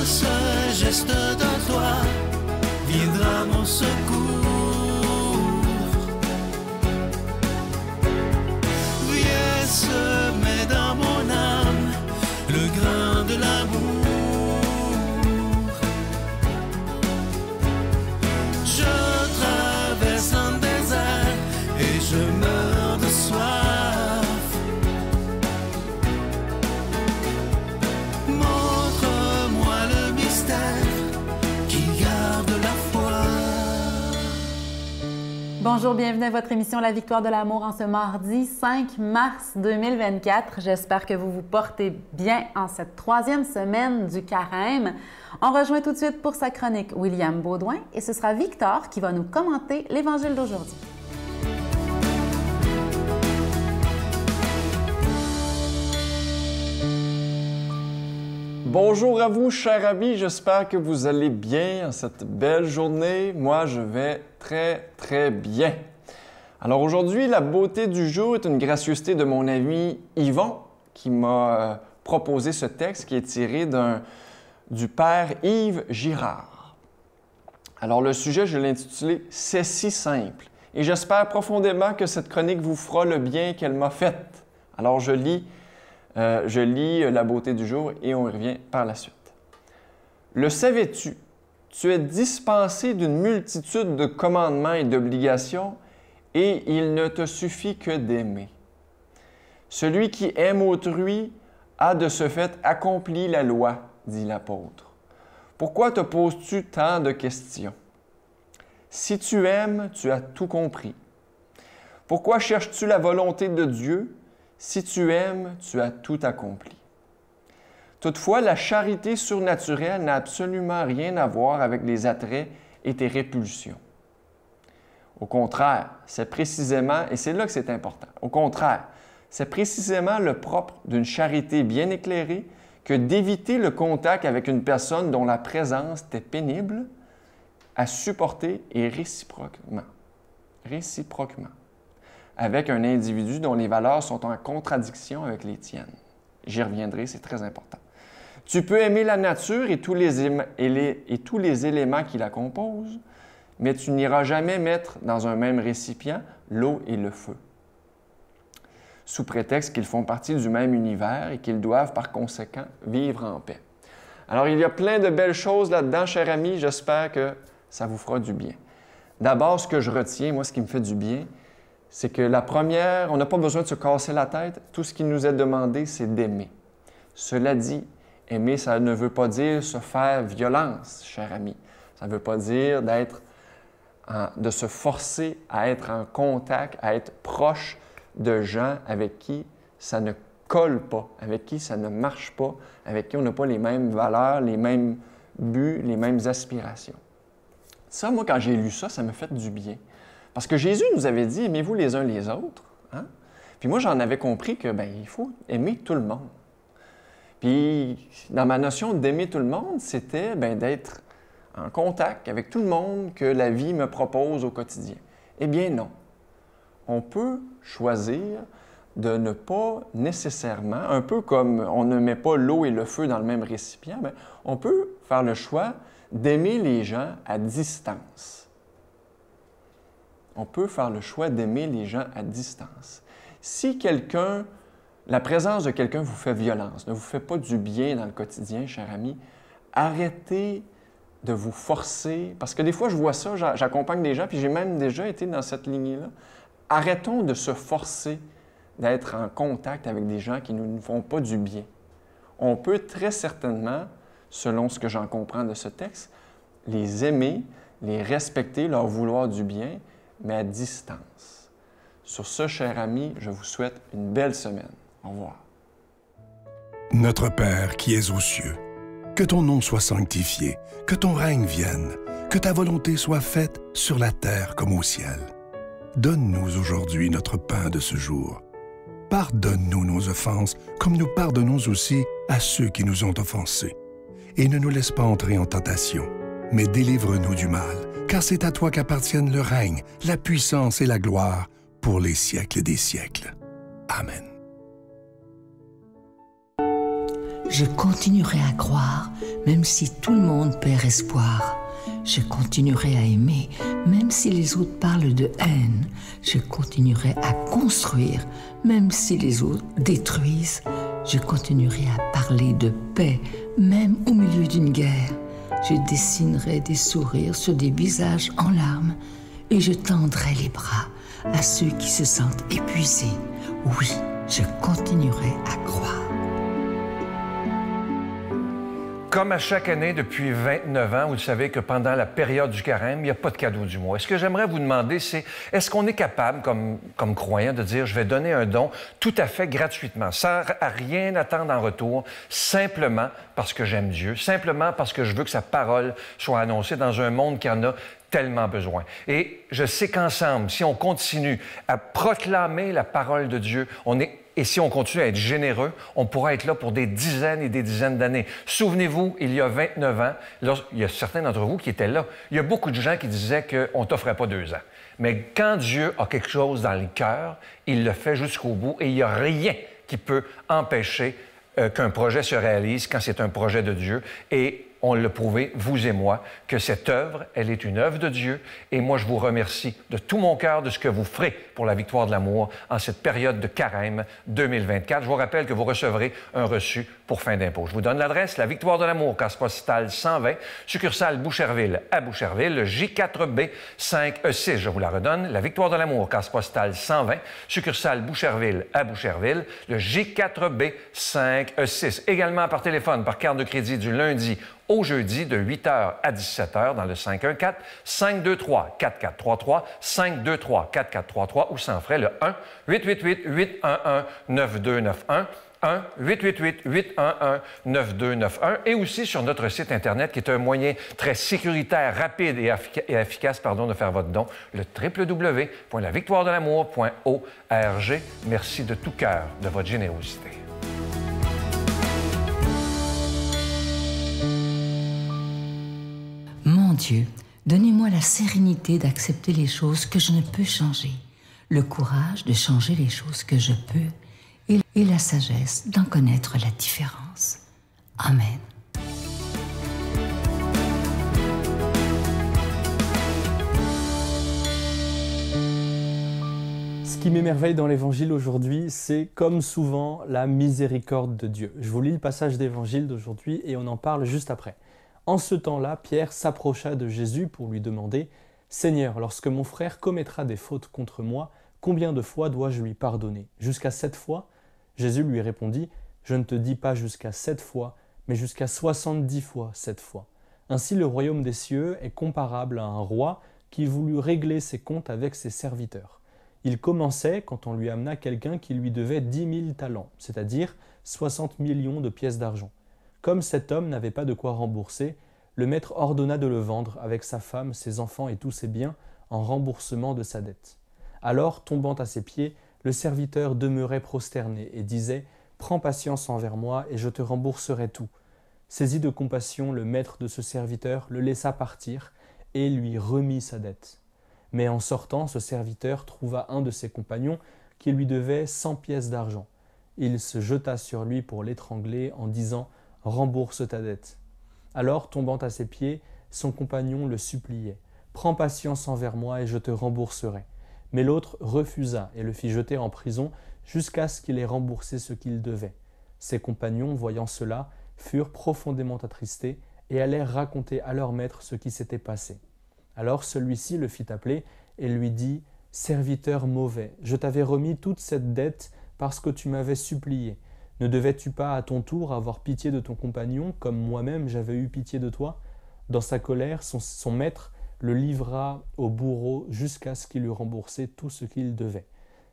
ce geste de toi viendra mon secours. Viens semer dans mon âme le grain de l'amour. Je traverse un désert et je meurs de soif. Montre-moi le mystère qui garde la foi. Bonjour, bienvenue à votre émission La Victoire de l'amour en ce mardi 5 mars 2024. J'espère que vous vous portez bien en cette troisième semaine du Carême. On rejoint tout de suite pour sa chronique William Baudouin et ce sera Victor qui va nous commenter l'Évangile d'aujourd'hui. Bonjour à vous, chers amis. J'espère que vous allez bien en cette belle journée. Moi, je vais très bien. Alors aujourd'hui, la beauté du jour est une gracieuseté de mon ami Yvon qui m'a proposé ce texte qui est tiré du père Yves Girard. Alors le sujet, je l'ai intitulé « C'est si simple » et j'espère profondément que cette chronique vous fera le bien qu'elle m'a fait. Alors je lis la beauté du jour et on y revient par la suite. Le savais-tu? Tu es dispensé d'une multitude de commandements et d'obligations et il ne te suffit que d'aimer. Celui qui aime autrui a de ce fait accompli la loi, dit l'apôtre. Pourquoi te poses-tu tant de questions? Si tu aimes, tu as tout compris. Pourquoi cherches-tu la volonté de Dieu? Si tu aimes, tu as tout accompli. Toutefois, la charité surnaturelle n'a absolument rien à voir avec les attraits et tes répulsions. Au contraire, c'est précisément, et c'est là que c'est important, au contraire, c'est précisément le propre d'une charité bien éclairée que d'éviter le contact avec une personne dont la présence t'est pénible à supporter et réciproquement, avec un individu dont les valeurs sont en contradiction avec les tiennes. J'y reviendrai, c'est très important. Tu peux aimer la nature et tous les éléments qui la composent, mais tu n'iras jamais mettre dans un même récipient l'eau et le feu, sous prétexte qu'ils font partie du même univers et qu'ils doivent par conséquent vivre en paix. Alors, il y a plein de belles choses là-dedans, chers amis, j'espère que ça vous fera du bien. D'abord, ce que je retiens, moi, ce qui me fait du bien, c'est que la première, on n'a pas besoin de se casser la tête. Tout ce qui nous est demandé, c'est d'aimer. Cela dit, aimer, ça ne veut pas dire se faire violence, cher ami. Ça ne veut pas dire de se forcer à être en contact, à être proche de gens avec qui ça ne colle pas, avec qui ça ne marche pas, avec qui on n'a pas les mêmes valeurs, les mêmes buts, les mêmes aspirations. Ça, moi, quand j'ai lu ça, ça me fait du bien. Parce que Jésus nous avait dit « Aimez-vous les uns les autres. » Puis moi, j'en avais compris que il faut aimer tout le monde. Puis dans ma notion d'aimer tout le monde, c'était d'être en contact avec tout le monde que la vie me propose au quotidien. Eh bien non. On peut choisir de ne pas nécessairement, un peu comme on ne met pas l'eau et le feu dans le même récipient, on peut faire le choix d'aimer les gens à distance. On peut faire le choix d'aimer les gens à distance. Si la présence de quelqu'un vous fait violence, ne vous fait pas du bien dans le quotidien, cher ami, arrêtez de vous forcer, parce que des fois, je vois ça, j'accompagne des gens, puis j'ai même déjà été dans cette lignée-là. Arrêtons de se forcer d'être en contact avec des gens qui ne nous font pas du bien. On peut très certainement, selon ce que j'en comprends de ce texte, les aimer, les respecter, leur vouloir du bien, mais à distance. Sur ce, cher ami, je vous souhaite une belle semaine. Au revoir. Notre Père qui es aux cieux, que ton nom soit sanctifié, que ton règne vienne, que ta volonté soit faite sur la terre comme au ciel. Donne-nous aujourd'hui notre pain de ce jour. Pardonne-nous nos offenses, comme nous pardonnons aussi à ceux qui nous ont offensés. Et ne nous laisse pas entrer en tentation, mais délivre-nous du mal, car c'est à toi qu'appartiennent le règne, la puissance et la gloire pour les siècles des siècles. Amen. Je continuerai à croire même si tout le monde perd espoir. Je continuerai à aimer, même si les autres parlent de haine. Je continuerai à construire, même si les autres détruisent. Je continuerai à parler de paix, même au milieu d'une guerre. Je dessinerai des sourires sur des visages en larmes et je tendrai les bras à ceux qui se sentent épuisés. Oui, je continuerai à croire. Comme à chaque année depuis 29 ans, vous savez que pendant la période du carême, il n'y a pas de cadeau du mois. Et ce que j'aimerais vous demander, c'est est-ce qu'on est capable, comme croyant, de dire « je vais donner un don tout à fait gratuitement, sans rien attendre en retour, simplement parce que j'aime Dieu, simplement parce que je veux que sa parole soit annoncée dans un monde qui en a tellement besoin. » Et je sais qu'ensemble, si on continue à proclamer la parole de Dieu, et si on continue à être généreux, on pourra être là pour des dizaines et des dizaines d'années. Souvenez-vous, il y a 29 ans, il y a certains d'entre vous qui étaient là. Il y a beaucoup de gens qui disaient qu'on ne t'offrait pas 2 ans. Mais quand Dieu a quelque chose dans le cœur, il le fait jusqu'au bout et il n'y a rien qui peut empêcher qu'un projet se réalise quand c'est un projet de Dieu. Et on l'a prouvé, vous et moi, que cette œuvre, elle est une œuvre de Dieu. Et moi, je vous remercie de tout mon cœur de ce que vous ferez pour la victoire de l'amour en cette période de carême 2024. Je vous rappelle que vous recevrez un reçu pour fin d'impôt. Je vous donne l'adresse, la Victoire de l'amour, case postale 120, succursale Boucherville à Boucherville, le J4B 5E6. Je vous la redonne, la Victoire de l'amour, case postale 120, succursale Boucherville à Boucherville, le J4B 5E6. Également par téléphone, par carte de crédit du lundi au jeudi de 8h à 17h dans le 514-523-4433, 523-4433 ou sans frais le 1-888-811-9291, 1-888-811-9291 et aussi sur notre site Internet qui est un moyen très sécuritaire, rapide et efficace de faire votre don, le www.lavictoiredelamour.org. Merci de tout cœur de votre générosité. Mon Dieu, donnez-moi la sérénité d'accepter les choses que je ne peux changer, le courage de changer les choses que je peux et la sagesse d'en connaître la différence. Amen. Ce qui m'émerveille dans l'Évangile aujourd'hui, c'est comme souvent la miséricorde de Dieu. Je vous lis le passage d'Évangile d'aujourd'hui et on en parle juste après. En ce temps-là, Pierre s'approcha de Jésus pour lui demander « Seigneur, lorsque mon frère commettra des fautes contre moi, combien de fois dois-je lui pardonner? Jusqu'à 7 fois ?» Jésus lui répondit « Je ne te dis pas jusqu'à 7 fois, mais jusqu'à 70 fois 7 fois. » Ainsi le royaume des cieux est comparable à un roi qui voulut régler ses comptes avec ses serviteurs. Il commençait quand on lui amena quelqu'un qui lui devait 10 000 talents, c'est-à-dire 60 millions de pièces d'argent. Comme cet homme n'avait pas de quoi rembourser, le maître ordonna de le vendre avec sa femme, ses enfants et tous ses biens en remboursement de sa dette. Alors, tombant à ses pieds, le serviteur demeurait prosterné et disait « Prends patience envers moi et je te rembourserai tout. » Saisi de compassion, le maître de ce serviteur le laissa partir et lui remit sa dette. Mais en sortant, ce serviteur trouva un de ses compagnons qui lui devait 100 pièces d'argent. Il se jeta sur lui pour l'étrangler en disant « Rembourse ta dette. » Alors, tombant à ses pieds, son compagnon le suppliait « Prends patience envers moi et je te rembourserai. » Mais l'autre refusa et le fit jeter en prison jusqu'à ce qu'il ait remboursé ce qu'il devait. Ses compagnons, voyant cela, furent profondément attristés et allèrent raconter à leur maître ce qui s'était passé. Alors celui-ci le fit appeler et lui dit « Serviteur mauvais, je t'avais remis toute cette dette parce que tu m'avais supplié. Ne devais-tu pas à ton tour avoir pitié de ton compagnon, comme moi-même j'avais eu pitié de toi ?» Dans sa colère, son maître le livra au bourreau jusqu'à ce qu'il eût remboursé tout ce qu'il devait.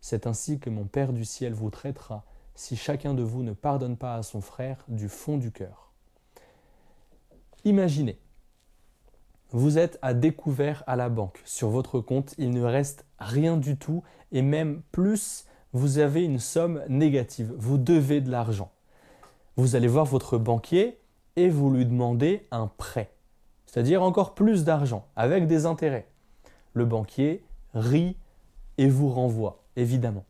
C'est ainsi que mon Père du ciel vous traitera, si chacun de vous ne pardonne pas à son frère du fond du cœur. Imaginez, vous êtes à découvert à la banque. Sur votre compte, il ne reste rien du tout et même plus, vous avez une somme négative, vous devez de l'argent. Vous allez voir votre banquier et vous lui demandez un prêt, c'est-à-dire encore plus d'argent, avec des intérêts. Le banquier rit et vous renvoie, évidemment.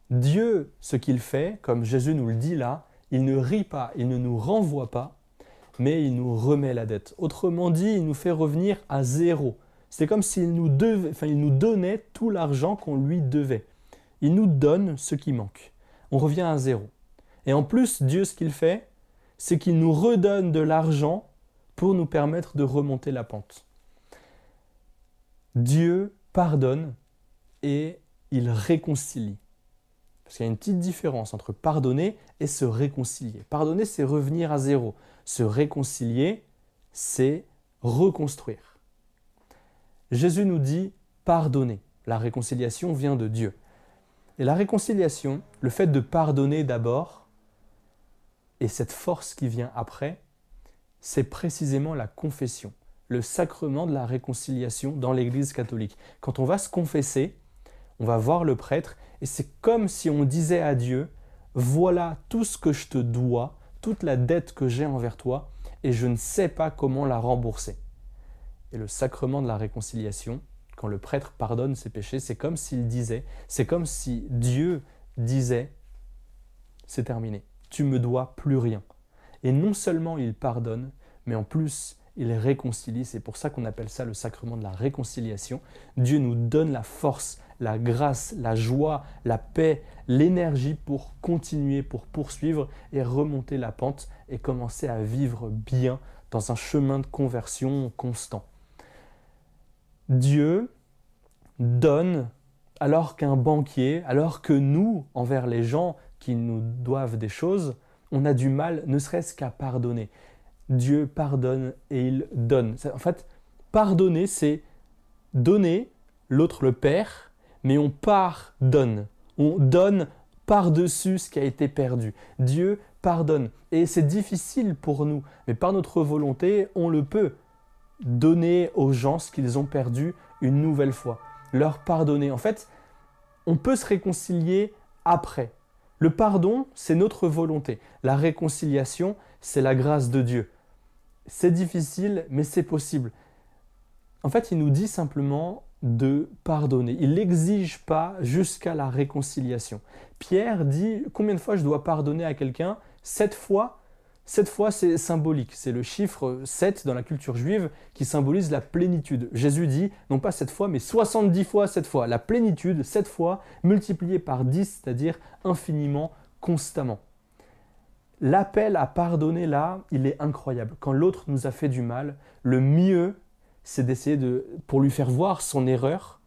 Dieu, ce qu'il fait, comme Jésus nous le dit là, il ne rit pas, il ne nous renvoie pas, mais il nous remet la dette. Autrement dit, il nous fait revenir à zéro. C'est comme s'il nous donnait tout l'argent qu'on lui devait. Il nous donne ce qui manque. On revient à zéro. Et en plus, Dieu, ce qu'il fait, c'est qu'il nous redonne de l'argent pour nous permettre de remonter la pente. Dieu pardonne et il réconcilie. Parce qu'il y a une petite différence entre pardonner et se réconcilier. Pardonner, c'est revenir à zéro. Se réconcilier, c'est reconstruire. Jésus nous dit pardonner. La réconciliation vient de Dieu. Et la réconciliation, le fait de pardonner d'abord, et cette force qui vient après, c'est précisément la confession, le sacrement de la réconciliation dans l'Église catholique. Quand on va se confesser, on va voir le prêtre, et c'est comme si on disait à Dieu, voilà tout ce que je te dois, toute la dette que j'ai envers toi, et je ne sais pas comment la rembourser. Et le sacrement de la réconciliation, quand le prêtre pardonne ses péchés, c'est comme s'il disait, c'est comme si Dieu disait, c'est terminé, tu me dois plus rien. Et non seulement il pardonne, mais en plus il réconcilie, c'est pour ça qu'on appelle ça le sacrement de la réconciliation. Dieu nous donne la force, la grâce, la joie, la paix, l'énergie pour continuer, pour poursuivre et remonter la pente et commencer à vivre bien dans un chemin de conversion constant. Dieu donne alors qu'un banquier, alors que nous, envers les gens qui nous doivent des choses, on a du mal, ne serait-ce qu'à pardonner. Dieu pardonne et il donne. En fait, pardonner, c'est donner, l'autre le perd, mais on pardonne. On donne par-dessus ce qui a été perdu. Dieu pardonne. Et c'est difficile pour nous, mais par notre volonté, on le peut. Donner aux gens ce qu'ils ont perdu une nouvelle fois. Leur pardonner. En fait, on peut se réconcilier après. Le pardon, c'est notre volonté. La réconciliation, c'est la grâce de Dieu. C'est difficile, mais c'est possible. En fait, il nous dit simplement de pardonner. Il n'exige pas jusqu'à la réconciliation. Pierre dit, combien de fois je dois pardonner à quelqu'un ? 7 fois. 7 fois, c'est symbolique. C'est le chiffre 7 dans la culture juive qui symbolise la plénitude. Jésus dit, non pas 7 fois, mais 70 fois 7 fois. La plénitude, 7 fois, multipliée par 10, c'est-à-dire infiniment, constamment. L'appel à pardonner là, il est incroyable. Quand l'autre nous a fait du mal, le mieux, c'est d'essayer pour lui faire voir son erreur,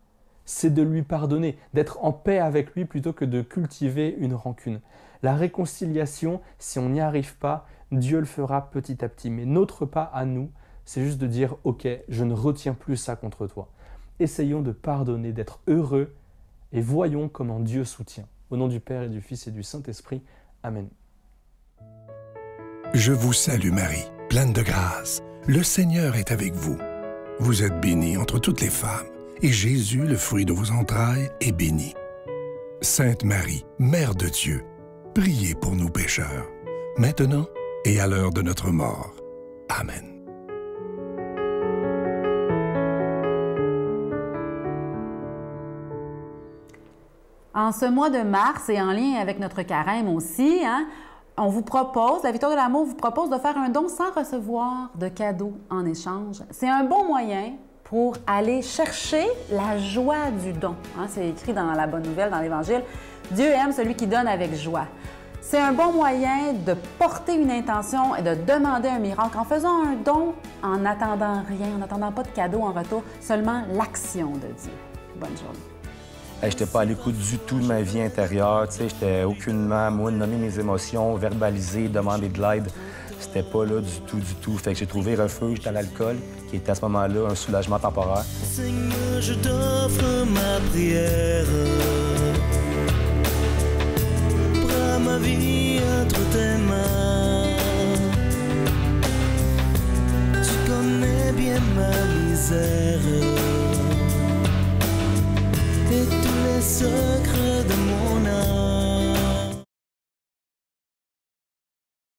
c'est de lui pardonner, d'être en paix avec lui plutôt que de cultiver une rancune. La réconciliation, si on n'y arrive pas, Dieu le fera petit à petit. Mais notre pas à nous, c'est juste de dire « Ok, je ne retiens plus ça contre toi ». Essayons de pardonner, d'être heureux et voyons comment Dieu soutient. Au nom du Père et du Fils et du Saint-Esprit. Amen. Je vous salue Marie, pleine de grâce. Le Seigneur est avec vous. Vous êtes bénie entre toutes les femmes, et Jésus, le fruit de vos entrailles, est béni. Sainte Marie, Mère de Dieu, priez pour nous pécheurs, maintenant et à l'heure de notre mort. Amen. En ce mois de mars et en lien avec notre carême aussi, on vous propose, la Victoire de l'amour vous propose de faire un don sans recevoir de cadeaux en échange. C'est un bon moyen pour aller chercher la joie du don. C'est écrit dans la Bonne Nouvelle, dans l'Évangile. Dieu aime celui qui donne avec joie. C'est un bon moyen de porter une intention et de demander un miracle en faisant un don, en n'attendant rien, en n'attendant pas de cadeau en retour, seulement l'action de Dieu. Bonne journée. Je n'étais pas à l'écoute du tout de ma vie intérieure. J'étais aucunement, moi, de nommer mes émotions, verbaliser, demander de l'aide. C'était pas là du tout. Fait que j'ai trouvé refuge dans l'alcool, qui était à ce moment-là un soulagement temporaire. Seigneur, je t'offre ma prière. Prends ma vie entre tes mains. Tu connais bien ma misère et tous les secrets de mon âme.